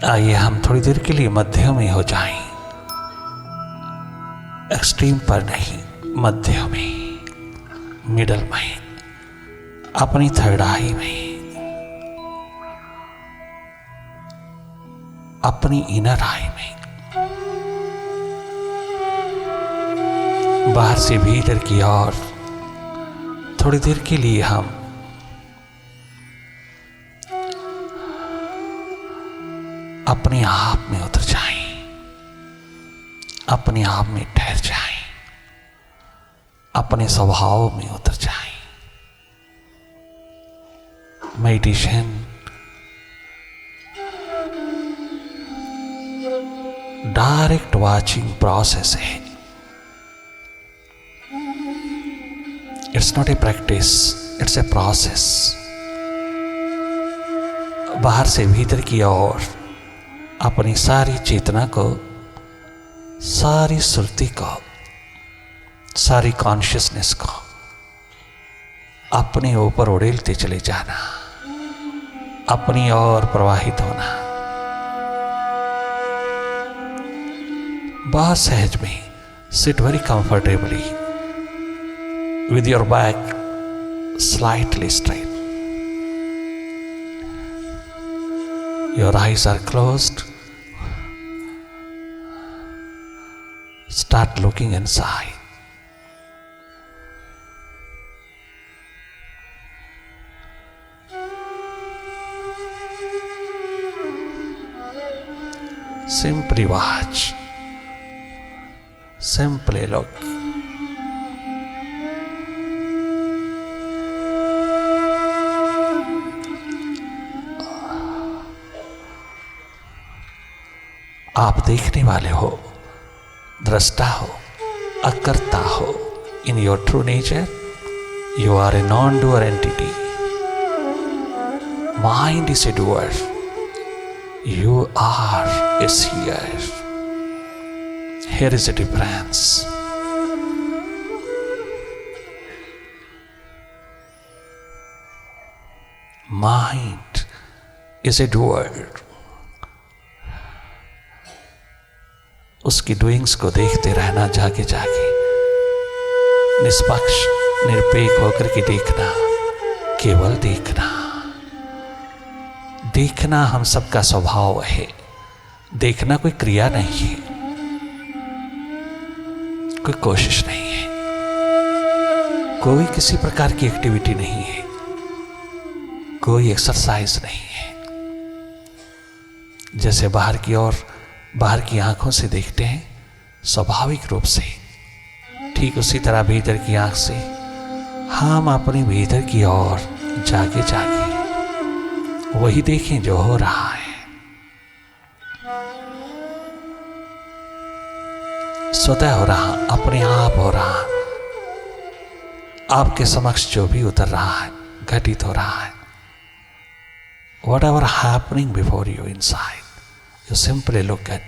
आइए हम थोड़ी देर के लिए मध्य में हो जाएं, एक्सट्रीम पर नहीं, मध्य में, मिडल में, अपनी थर्ड आई में, अपनी इनर आई में। बाहर से भीतर की ओर थोड़ी देर के लिए हम अपने आप में उतर जाएं, अपने आप में ठहर जाएं, अपने स्वभाव में उतर जाएं। मेडिटेशन डायरेक्ट वाचिंग प्रोसेस है। It's not a practice, it's a process. बाहर से भीतर की ओर अपनी सारी चेतना को, सारी सुरति को, सारी कॉन्शियसनेस को अपने ऊपर उड़ेलते चले जाना, अपनी ओर प्रवाहित होना। बहुत सहज में sit very comfortably with your back slightly straight. Your eyes are closed. Start looking inside. Simply watch. Simply look. आप देखने वाले हो, दृष्टा हो, अकर्ता हो। In your true nature you are a non doer entity. Mind is a doer, you are a seer. Here is a difference. Mind is a doer, उसकी doings को देखते रहना, जागे जागे निष्पक्ष निरपेक्ष होकर के देखना, केवल देखना। देखना हम सबका स्वभाव है। देखना कोई क्रिया नहीं है, कोई कोशिश नहीं है, कोई किसी प्रकार की एक्टिविटी नहीं है, कोई एक्सरसाइज नहीं है। जैसे बाहर की ओर, बाहर की आंखों से देखते हैं स्वाभाविक रूप से, ठीक उसी तरह भीतर की आंख से हम अपनी भीतर की ओर जागे जागे वही देखें जो हो रहा है। स्वतः हो रहा, अपने आप हो रहा, आपके समक्ष जो भी उतर रहा है, घटित हो रहा है। Whatever happening before you inside, you simply look at.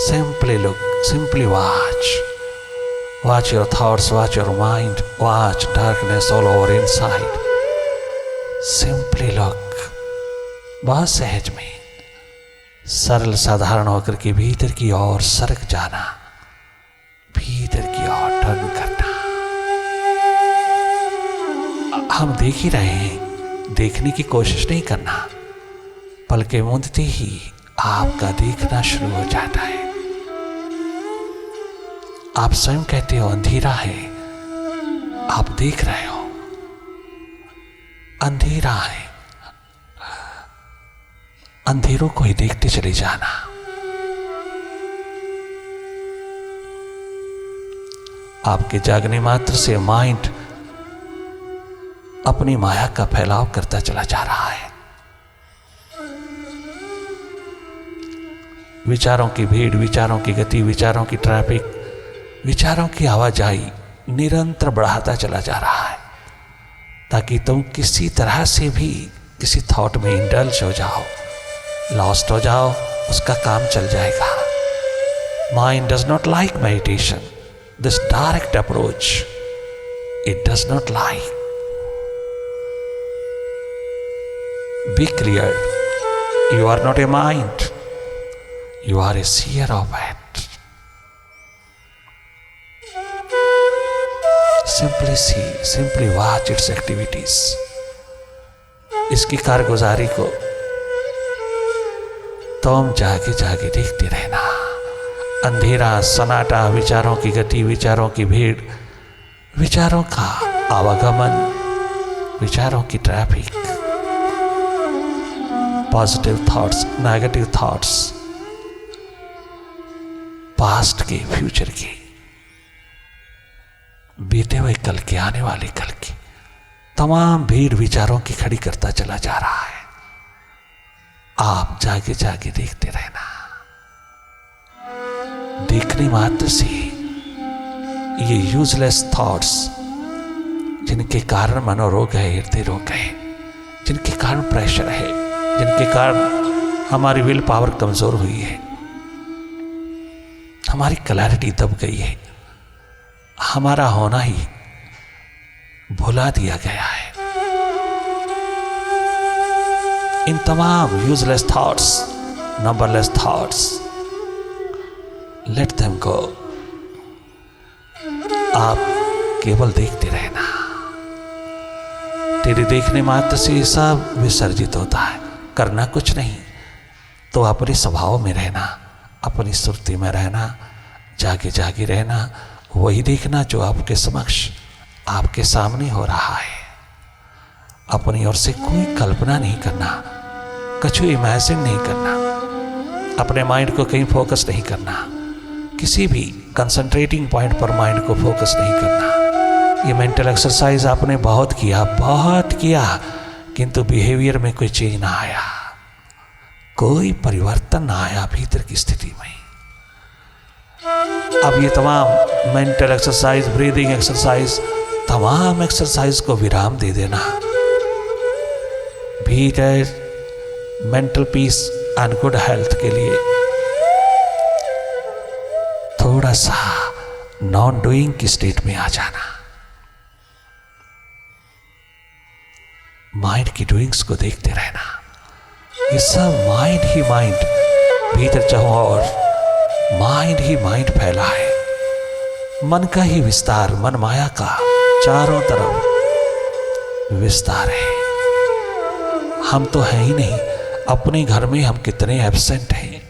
Simply look, simply watch. Watch your thoughts, watch your mind, watch darkness all over inside. Simply look. बहुत सहज में, सरल साधारण होकर के भीतर की ओर सरक जाना, भीतर की ओर टर्न करना। हम देख ही रहे हैं, देखने की कोशिश नहीं करना। पलकें मूंदते ही आपका देखना शुरू हो जाता है। आप स्वयं कहते हो अंधेरा है, आप देख रहे हो अंधेरा है। अंधेरों को ही देखते चले जाना। आपके जागने मात्र से माइंड अपनी माया का फैलाव करता चला जा रहा है। विचारों की भीड़, विचारों की गति, विचारों की ट्रैफिक, विचारों की आवाजाही निरंतर बढ़ाता चला जा रहा है, ताकि तुम किसी तरह से भी किसी थॉट में इंडल्ज हो जाओ, लॉस्ट हो जाओ, उसका काम चल जाएगा। Mind does not like meditation, this direct approach, it does not like. Be clear. You are not a mind. You are a seer of it. Simply see, simply watch its activities. इसकी कारगुजारी को तुम जागे जागे देखते रहना। अंधेरा, सन्नाटा, विचारों की गति, विचारों की भीड़, विचारों का आवागमन, विचारों की traffic, positive thoughts, negative thoughts, past के, फ्यूचर के, बीते हुए कल के, आने वाले कल की तमाम भीड़ विचारों की खड़ी करता चला जा रहा है। आप जागे जागे देखते रहना। देखने मात्र से ये यूजलेस थॉट्स, जिनके कारण मनोरोग है, हृदय रोग है, जिनके कारण प्रेशर है, जिनके कारण हमारी विल पावर कमजोर हुई है, हमारी क्लैरिटी दब गई है, हमारा होना ही भुला दिया गया है। इन तमाम useless thoughts, numberless thoughts, let them go. आप केवल देखते रहना। तेरे देखने मात्र से ये सब विसर्जित होता है। करना कुछ नहीं, तो अपने स्वभाव में रहना, अपनी सुरती में रहना, जागे जागे रहना, वही देखना जो आपके समक्ष, आपके सामने हो रहा है। अपनी ओर से कोई कल्पना नहीं करना, कुछ इमेजिन नहीं करना, अपने माइंड को कहीं फोकस नहीं करना, किसी भी कंसंट्रेटिंग पॉइंट पर माइंड को फोकस नहीं करना। ये मेंटल एक्सरसाइज आपने बहुत किया, किंतु बिहेवियर में कोई चेंज ना आया, कोई परिवर्तन ना आया भीतर की स्थिति में। अब ये तमाम मेंटल एक्सरसाइज, ब्रीदिंग एक्सरसाइज, तमाम एक्सरसाइज को विराम दे देना। भीतर mental peace and good health के लिए थोड़ा सा नॉन डूइंग की स्टेट में आ जाना। माइंड की डूइंग्स को देखते रहना। ये सब माइंड ही माइंड, भीतर चाहो और माइंड ही माइंड फैला है। मन का ही विस्तार, मन माया का चारों तरफ विस्तार है। हम तो हैं ही नहीं। अपने घर में हम कितने एब्सेंट हैं।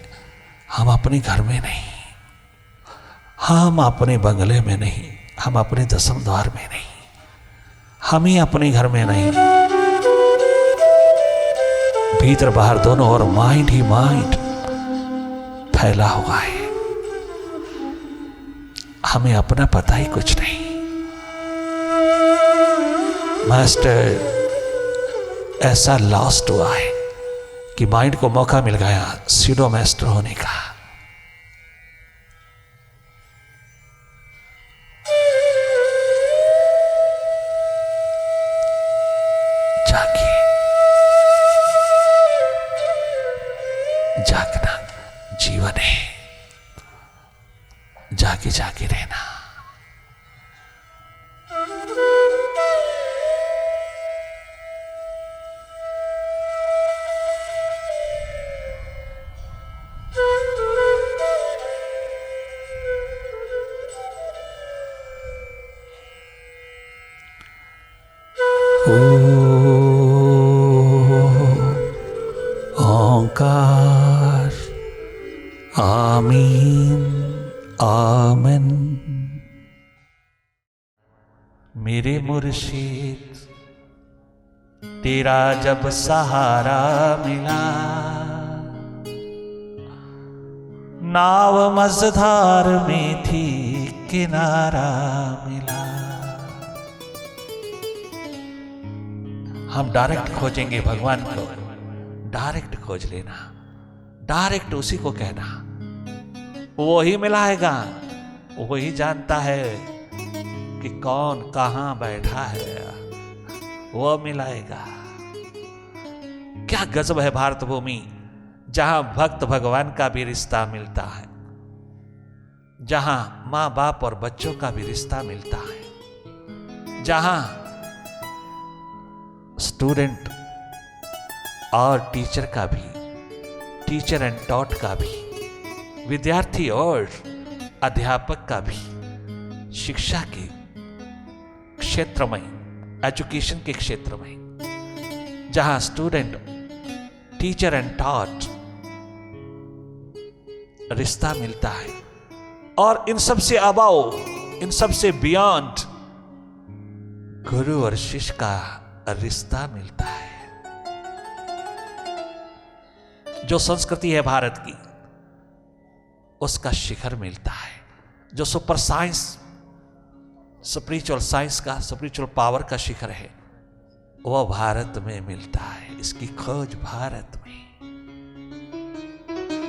हम अपने घर में नहीं, हम अपने बंगले में नहीं, हम अपने दसम द्वार में नहीं, हम ही अपने घर में नहीं। भीतर बाहर दोनों ओर माइंड ही माइंड फैला हुआ है। हमें अपना पता ही कुछ नहीं। मास्टर ऐसा लॉस्ट हुआ है कि माइंड को मौका मिल गया सीडो मास्टर होने का। जागिए, जागना जीवन है, जागे जागे रहना। ओंकार आमीन आमन। मेरे मुर्शिद तेरा जब सहारा मिला, नाव मझधार में थी किनारा मिला। हम डायरेक्ट खोजेंगे भगवान को, डायरेक्ट खोज लेना, डायरेक्ट उसी को कहना, वो ही मिलाएगा। वही जानता है कि कौन कहां बैठा है, वो मिलाएगा। क्या गजब है भारत भूमि, जहां भक्त भगवान का भी रिश्ता मिलता है, जहां मां बाप और बच्चों का भी रिश्ता मिलता है, जहां स्टूडेंट और टीचर का भी, टीचर एंड टॉट का भी, विद्यार्थी और अध्यापक का भी शिक्षा के क्षेत्र में, एजुकेशन के क्षेत्र में, जहां स्टूडेंट, टीचर एंड टॉट रिश्ता मिलता है, और इन सब से अबाव, इन सब से बियॉन्ड गुरु और शिष्य का रिश्ता मिलता है। जो संस्कृति है भारत की, उसका शिखर मिलता है। जो सुपर साइंस, स्पिरिचुअल साइंस का, स्पिरिचुअल पावर का शिखर है, वह भारत में मिलता है। इसकी खोज भारत में।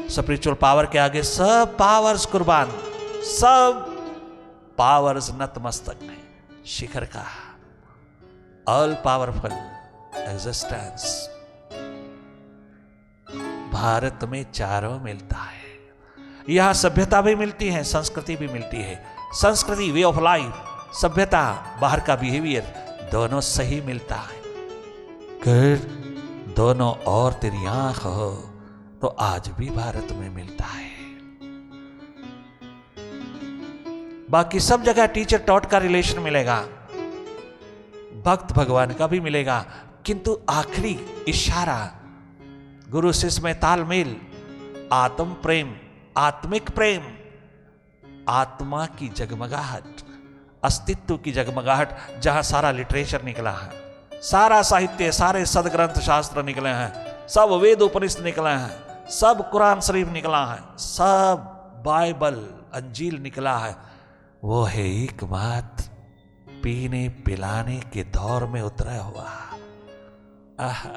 स्पिरिचुअल पावर के आगे सब पावर्स कुर्बान, सब पावर्स नतमस्तक हैं। शिखर का ऑल पावरफुल एग्जिस्टेंस भारत में चारों मिलता है। यहां सभ्यता भी मिलती है, संस्कृति भी मिलती है। संस्कृति, वे ऑफ लाइफ, सभ्यता, बाहर का बिहेवियर, दोनों सही मिलता है। अगर दोनों और तेरी आंख हो तो आज भी भारत में मिलता है। बाकी सब जगह टीचर टॉट का रिलेशन मिलेगा, भक्त भगवान का भी मिलेगा, किंतु आखिरी इशारा गुरु शिष्य में तालमेल, आत्म प्रेम, आत्मिक प्रेम, आत्मा की जगमगाहट, अस्तित्व की जगमगाहट, जहां सारा लिटरेचर निकला है, सारा साहित्य, सारे सदग्रंथ शास्त्र निकले हैं, सब वेद उपनिषद निकले हैं, सब कुरान शरीफ निकला है, सब बाइबल अंजील निकला है। वो है एकमात्र पीने पिलाने के दौर में उतरा हुआ। आहा,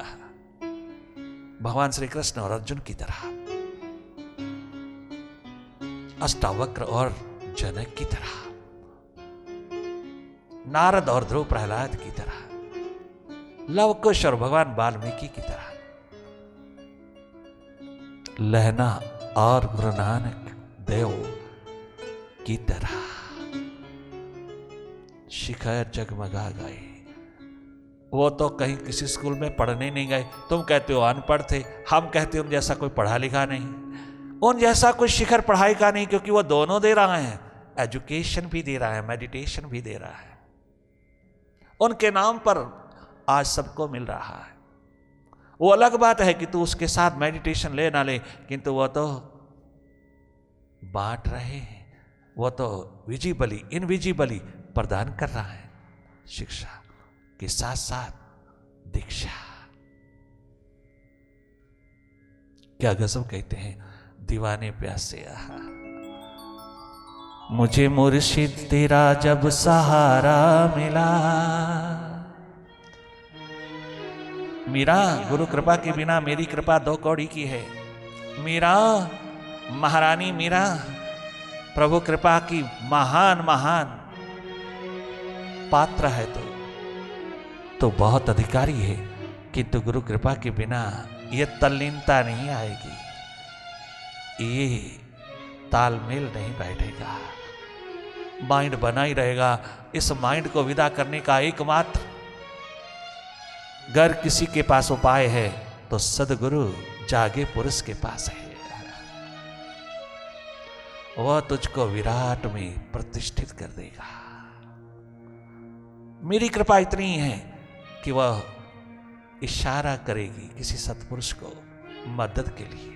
भगवान श्री कृष्ण और अर्जुन की तरह, अष्टावक्र और जनक की तरह, नारद और ध्रुव प्रहलाद की तरह, लव कुश और भगवान वाल्मीकि की तरह, लहना और गुरु नानक देव की तरह शिखर जगमगा गए। वो तो कहीं किसी स्कूल में पढ़ने नहीं गए। तुम कहते हो अनपढ़ थे, हम कहते हो उन जैसा कोई पढ़ा लिखा नहीं, उन जैसा कोई शिखर पढ़ाई का नहीं, क्योंकि वो दोनों दे रहा है, एजुकेशन भी दे रहा है, मेडिटेशन भी दे रहा है। उनके नाम पर आज सबको मिल रहा है। वो अलग बात है कि तू उसके साथ मेडिटेशन ले ना ले, किंतु वो तो बांट रहे हैं, वो तो विजिबली इनविजिबली प्रदान कर रहा है। शिक्षा के साथ साथ दीक्षा। क्या गजब कहते हैं दीवाने प्यासे। आहा, मुझे मुर्शिद तेरा जब सहारा मिला। मीरा, गुरु कृपा के बिना मेरी कृपा दो कौड़ी की है। मीरा, महारानी मीरा, प्रभु कृपा की महान महान पात्र है। तो बहुत अधिकारी है, किंतु गुरु कृपा के बिना यह तल्लीनता नहीं आएगी, ये तालमेल नहीं बैठेगा, माइंड बना ही रहेगा। इस माइंड को विदा करने का एकमात्र अगर किसी के पास उपाय है तो सदगुरु जागे पुरुष के पास है। वह तुझको विराट में प्रतिष्ठित कर देगा। मेरी कृपा इतनी है कि वह इशारा करेगी किसी सत्पुरुष को मदद के लिए।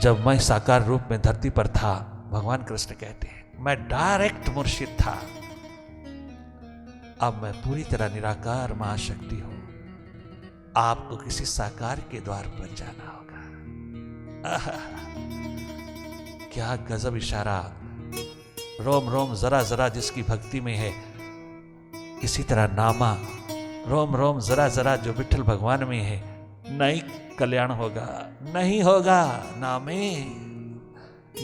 जब मैं साकार रूप में धरती पर था, भगवान कृष्ण कहते हैं, मैं डायरेक्ट मुर्शिद था। अब मैं पूरी तरह निराकार महाशक्ति हूं। आपको किसी साकार के द्वार पर जाना होगा। क्या गजब इशारा। रोम रोम जरा जरा जिसकी भक्ति में है, इसी तरह नामा रोम रोम जरा जरा जो विठल भगवान में है, नहीं कल्याण होगा, नहीं होगा, नामे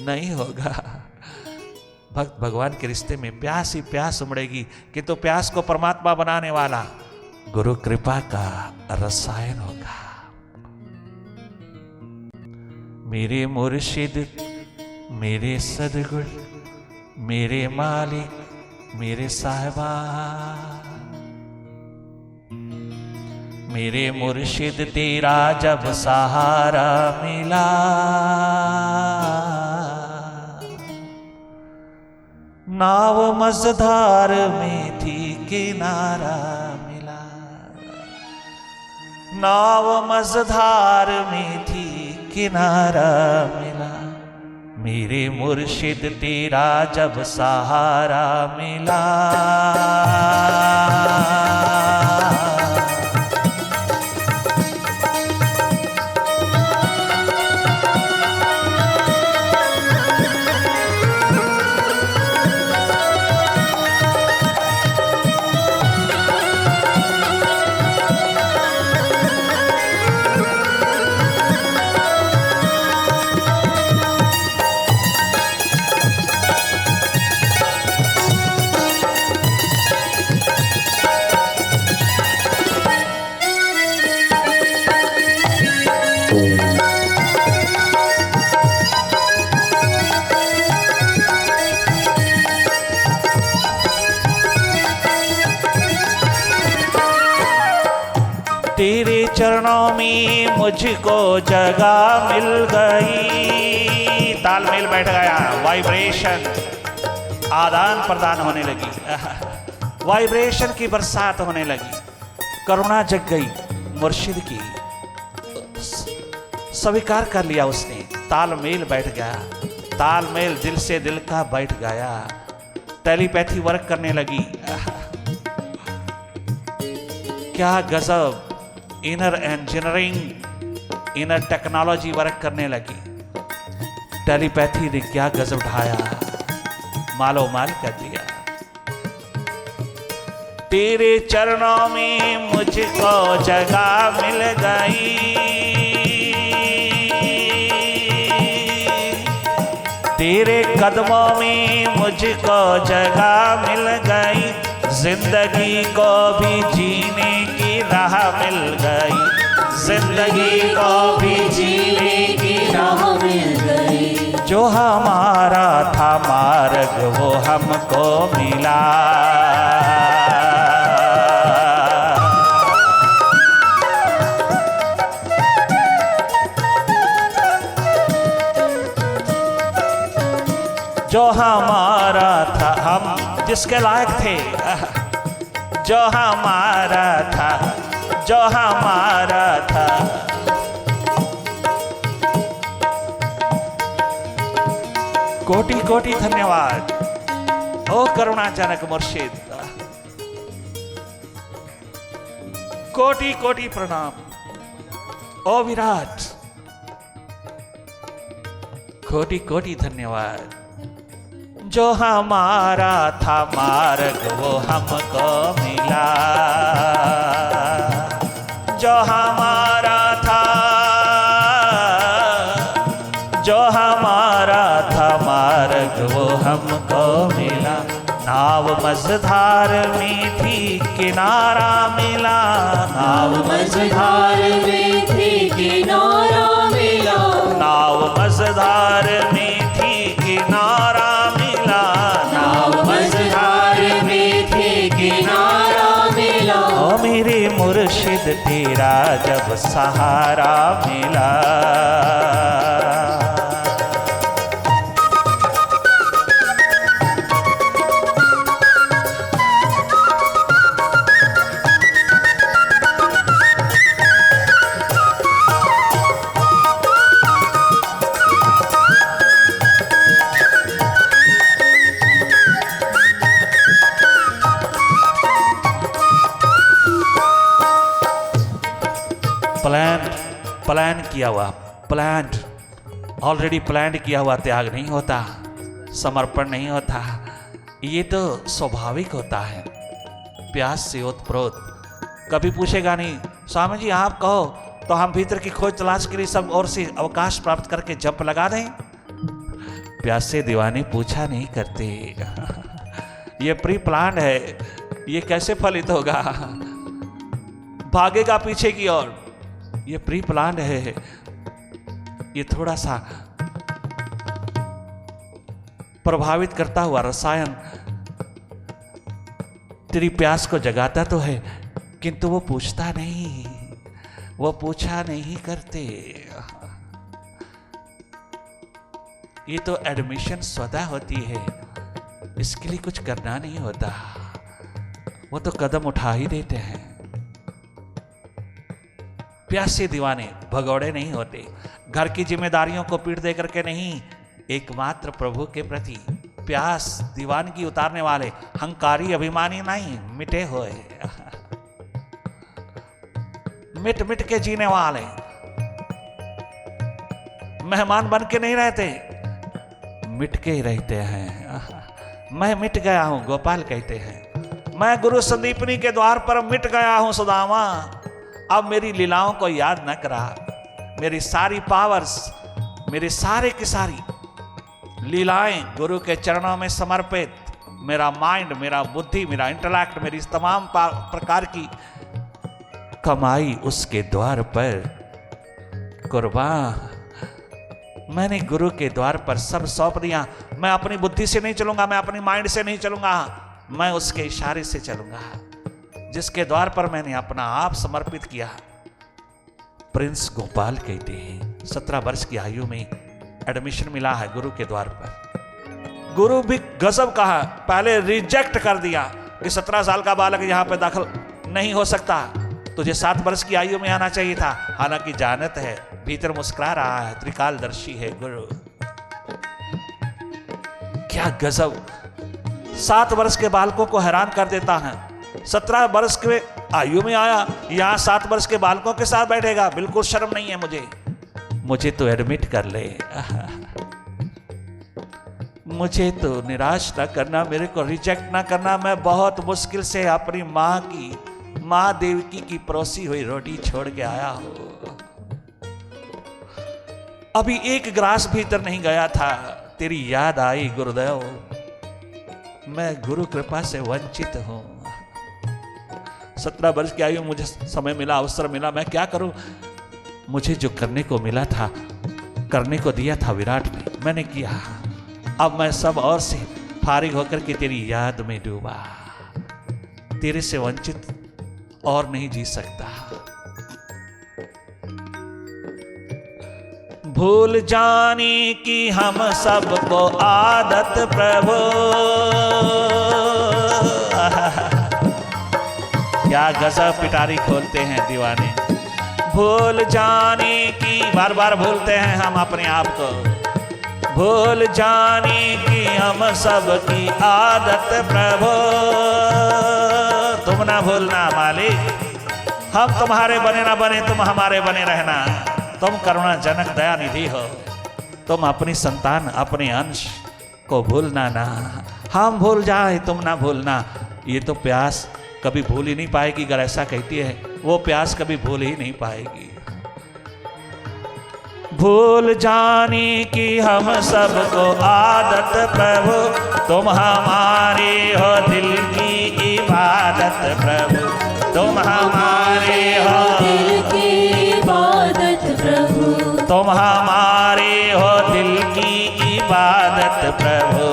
नहीं होगा। भक्त भगवान के रिश्ते में प्यास ही प्यास उमड़ेगी, किंतु प्यास को परमात्मा बनाने वाला गुरु कृपा का रसायन होगा। मेरे मुर्शिद, मेरे सदगुरु, मेरे मालिक, मेरे साहिबा, मेरे मुर्शिद तेरा जब सहारा मिला, नाव मझधार में थी किनारा मिला, नाव मझधार में थी किनारा मिला, मेरे मुर्शिद तेरा जब सहारा मिला। तेरे चरणों में मुझको जगह मिल गई, तालमेल बैठ गया, वाइब्रेशन आदान प्रदान होने लगी, वाइब्रेशन की बरसात होने लगी, करुणा जग गई मुर्शिद की, स्वीकार कर लिया उसने, तालमेल बैठ गया, तालमेल दिल से दिल का बैठ गया, टेलीपैथी वर्क करने लगी। क्या गजब, inner engineering, inner technology work करने लगी, टेलीपैथी ने क्या गजब ढाया, मालो माल कर दिया। तेरे चरणों में मुझको जगह मिल गई, तेरे कदमों में मुझको जगह मिल गई, जिंदगी को भी जीने की राह मिल गई, जिंदगी को भी जीने की राह मिल गई, जो हमारा था मार्ग वो हमको मिला। जो हमारा था, हम जिसके लायक थे, जो हमारा था, जो हमारा था, कोटि कोटि धन्यवाद ओ करुणाजनक मुर्शिद, कोटि कोटि प्रणाम ओ विराट, कोटि कोटि धन्यवाद। जो हमारा था मार्ग वो हमको मिला, जो हमारा था, जो हमारा था मार्ग वो हमको मिला, नाव मझधार में थी किनारा मिला, नाव मझधार में थी किनारा मिला, नाव मझधार में थी किनारा मिला, नाव मझधार में थी किनारा मिला, ओ मेरे मुर्शिद तेरा जब सहारा मिला। प्लान किया हुआ, प्लान्ड, ऑलरेडी प्लान किया हुआ त्याग नहीं होता, समर्पण नहीं होता, ये तो स्वाभाविक होता है, प्यास से ओतप्रोत। कभी पूछेगा नहीं स्वामी जी आप कहो तो हम भीतर की खोज तलाश के लिए सब और से अवकाश प्राप्त करके जंप लगा दें। प्यासे दीवाने पूछा नहीं करते, ये प्री प्लान है, ये कैसे फलित होगा, भागेगा पीछे की ओर, ये प्री प्लान है, ये थोड़ा सा प्रभावित करता हुआ रसायन तेरी प्यास को जगाता तो है, किंतु वो पूछता नहीं, वो पूछा नहीं करते। ये तो एडमिशन स्वतः होती है, इसके लिए कुछ करना नहीं होता, वो तो कदम उठा ही देते हैं। प्यासे दीवाने भगौड़े नहीं होते, घर की जिम्मेदारियों को पीठ दे करके नहीं, एकमात्र प्रभु के प्रति प्यास दीवानगी उतारने वाले, हंकारी अभिमानी नहीं, मिटे हुए, मिट मिट के जीने वाले, मेहमान बन के नहीं रहते, मिट के ही रहते हैं। मैं मिट गया हूं, गोपाल कहते हैं, मैं गुरु संदीपनी के द्वार पर मिट गया हूं सुदामा, अब मेरी लीलाओं को याद न करा। मेरी सारी पावर्स, मेरी सारे की सारी लीलाएं गुरु के चरणों में समर्पित, मेरा माइंड, मेरा बुद्धि, मेरा इंटेलेक्ट, मेरी तमाम प्रकार की कमाई उसके द्वार पर कुर्बान। मैंने गुरु के द्वार पर सब सौंप दिया। मैं अपनी बुद्धि से नहीं चलूंगा, मैं अपनी माइंड से नहीं चलूंगा, मैं उसके इशारे से चलूंगा, जिसके द्वार पर मैंने अपना आप समर्पित किया। प्रिंस गोपाल कहते हैं 17 वर्ष की आयु में एडमिशन मिला है गुरु के द्वार पर। गुरु भी गजब कहा, पहले रिजेक्ट कर दिया कि 17 साल का बालक यहां पर दाखिल नहीं हो सकता, तुझे 7 वर्ष की आयु में आना चाहिए था। हालांकि जानत है, भीतर मुस्कुरा रहा है, त्रिकालदर्शी है गुरु। क्या गजब, 7 वर्ष के बालकों को हैरान कर देता है। 17 वर्ष के आयु में आया, यहां 7 वर्ष के बालकों के साथ बैठेगा, बिल्कुल शर्म नहीं है मुझे तो एडमिट कर ले, मुझे तो निराश ना करना, मेरे को रिजेक्ट ना करना। मैं बहुत मुश्किल से अपनी माँ देवकी की परोसी हुई रोटी छोड़ के आया हूं, अभी एक ग्रास भीतर नहीं गया था, तेरी याद आई गुरुदेव, मैं गुरु कृपा से वंचित हूं। 17 वर्ष की आयु, मुझे समय मिला, अवसर मिला, मैं क्या करूं? मुझे जो करने को मिला था, करने को दिया था विराट में, मैंने किया। अब मैं सब और से फारिग होकर के तेरी याद में डूबा, तेरे से वंचित और नहीं जी सकता। भूल जाने की हम सबको आदत प्रभु, क्या गजब पिटारी खोलते हैं दीवाने। भूल जाने की, बार बार भूलते हैं हम अपने आप को, भूल जाने की हम सबकी आदत प्रभु, तुम ना भूलना मालिक, हम तुम्हारे बने ना बने, तुम हमारे बने रहना। तुम करुणा जनक दया निधि हो, तुम अपनी संतान, अपने अंश को भूलना ना, हम भूल जाए तुम ना भूलना। ये तो प्यास कभी भूल ही नहीं पाएगी, अगर ऐसा कहती है, वो प्यास कभी भूल ही नहीं पाएगी। भूल जाने की हम सबको आदत प्रभु, तुम हमारे हो दिल की इबादत प्रभु, तुम हमारे हो दिल की इबादत प्रभु, तुम हमारे हो दिल की इबादत प्रभु,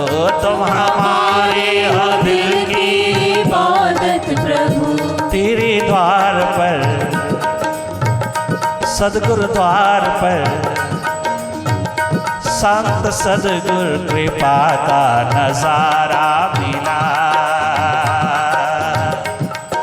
तुम हमारे हो दिल की इबादत प्रभु। तेरे द्वार पर, सदगुरु द्वार पर, संत सदगुरु कृपा का नजारा मिला,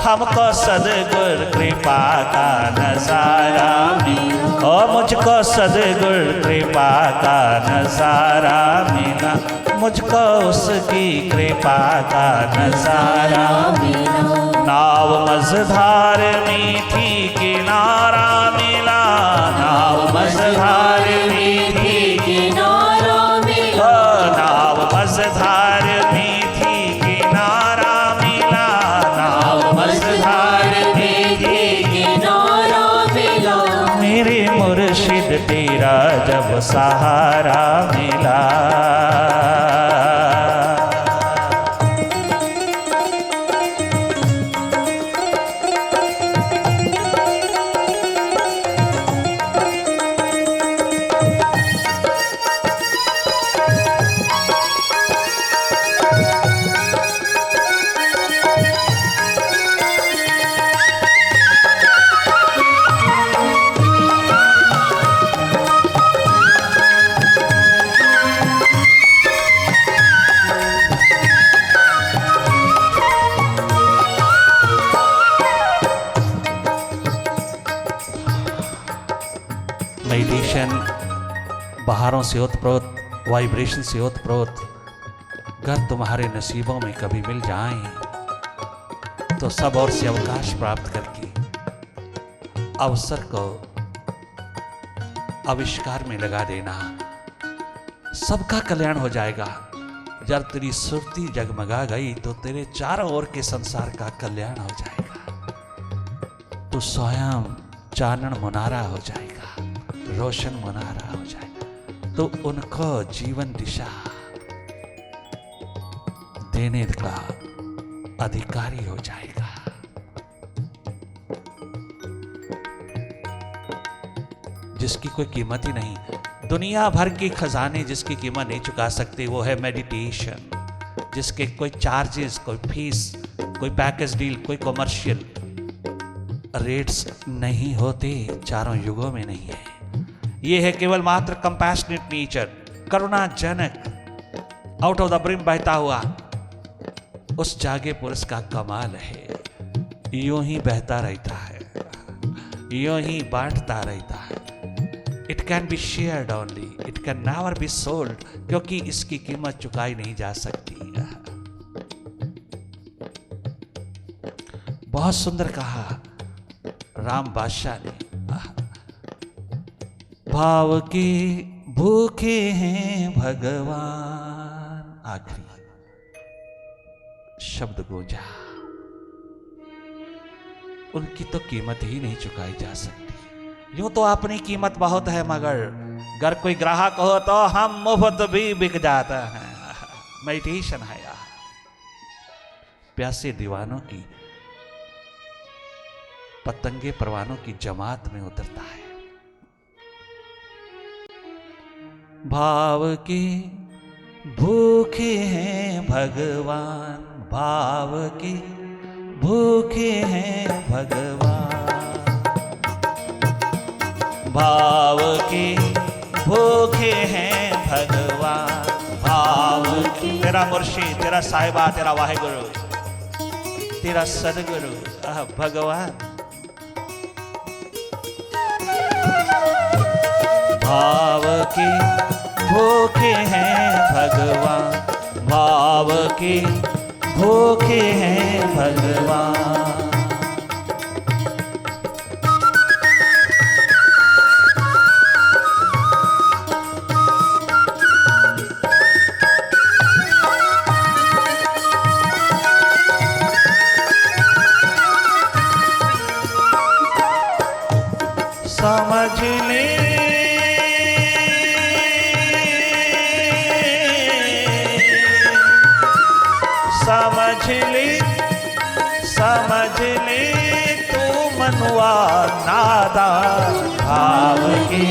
हमको सदगुरु कृपा का नजारा मिला, और मुझको सदगुरु कृपा का नजारा मिला, मुझको उसकी कृपा का नजारा मिला। नाव मझधार मीठी किनारा मिला, नाव मझधार मीठी किनारा मिला, नाव मझधार मीठी किनारा मिला, नाव मझधार मीठी किनारा मिला। मेरे मुर्शिद तेरा जब सहारा मिला, मेडिटेशन बाहरों से ओतप्रोत वाइब्रेशन से ओतप्रोत अगर तुम्हारे नसीबों में कभी मिल जाएं तो सब और से अवकाश प्राप्त करके अवसर को आविष्कार में लगा देना, सबका कल्याण हो जाएगा। जब तेरी सुरती जगमगा गई तो तेरे चारों ओर के संसार का कल्याण हो जाएगा। तू स्वयं चानन मुनारा हो जाएगा, रोशन मुनारा हो जाएगा। तो उनको जीवन दिशा देने का अधिकारी हो जाएगा। जिसकी कोई कीमत ही नहीं, दुनिया भर के खजाने जिसकी कीमत नहीं चुका सकते वो है मेडिटेशन। जिसके कोई चार्जेस, कोई फीस, कोई पैकेज डील, कोई कमर्शियल रेट्स नहीं होते, चारों युगों में नहीं है। ये है केवल मात्र कंपैशनेट नेचर, करुणाजनक, आउट ऑफ द ब्रिम बहता हुआ उस जागे पुरुष का कमाल है। यूं ही बहता रहता है, यूं ही बांटता रहता है। It can be shared only, it can never be sold, क्योंकि इसकी कीमत चुकाई नहीं जा सकती। बहुत सुंदर कहा राम बादशाह ने, भाव के भूखे हैं भगवान। आखिरी शब्द गूंजा, उनकी तो कीमत ही नहीं चुकाई जा सकती। यूं तो अपनी कीमत बहुत है, मगर अगर कोई ग्राहक हो तो हम मुफ्त भी बिक जाते हैं। मेडिटेशन है यार, प्यासे दीवानों की, पतंगे परवानों की जमात में उतरता है। भाव के भूखे हैं भगवान, भाव के भूखे हैं भगवान, भाव के भूखे हैं भगवान, भाव के। तेरा मुर्शिद, तेरा साहिबा, तेरा वाहेगुरु, तेरा सदगुरु भगवान। भाव के भूखे हैं भगवान, भाव के भूखे हैं भगवान। समझ ले समझ ले समझ ले तू मनुआ नादान, भाव के